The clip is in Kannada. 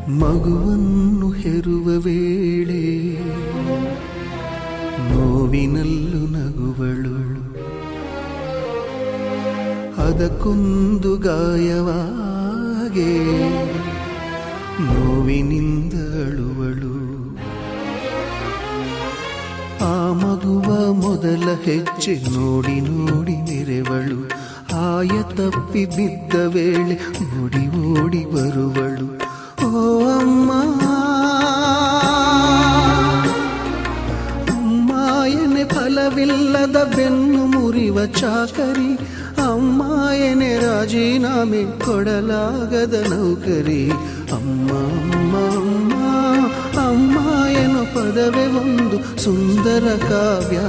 ಮಗುವನ್ನು ಹೆರುವ ವೇಳೆ ನೋವಿನಲ್ಲೂ ನಗುವಳು, ಅದಕ್ಕೊಂದು ಗಾಯವಾಗೆ ನೋವಿನಿಂದ ಅಳುವಳು. ಆ ಮಗುವ ಮೊದಲ ಹೆಜ್ಜೆ ನೋಡಿ ನೋಡಿ ನೆರೆವಳು, ಆಯ ತಪ್ಪಿ ಬಿದ್ದ ವೇಳೆ ಓಡಿ ಓಡಿ ಬರುವಳು. ಓ ಅಮ್ಮ ಅಮ್ಮ ಎನೆ ಫಲವಿಲ್ಲದ ಬೆನ್ನು ಮುರಿವ ಚಾಕರಿ, ಅಮ್ಮ ಎನೆ ರಾಜೀನಾಮೆ ಕೊಡಲಾಗದ ನೌಕರಿ. ಅಮ್ಮ ಅಮ್ಮ ಅಮ್ಮ ಅಮ್ಮ ಎನ್ನೋ ಪದವೇ ಒಂದು ಸುಂದರ ಕಾವ್ಯ.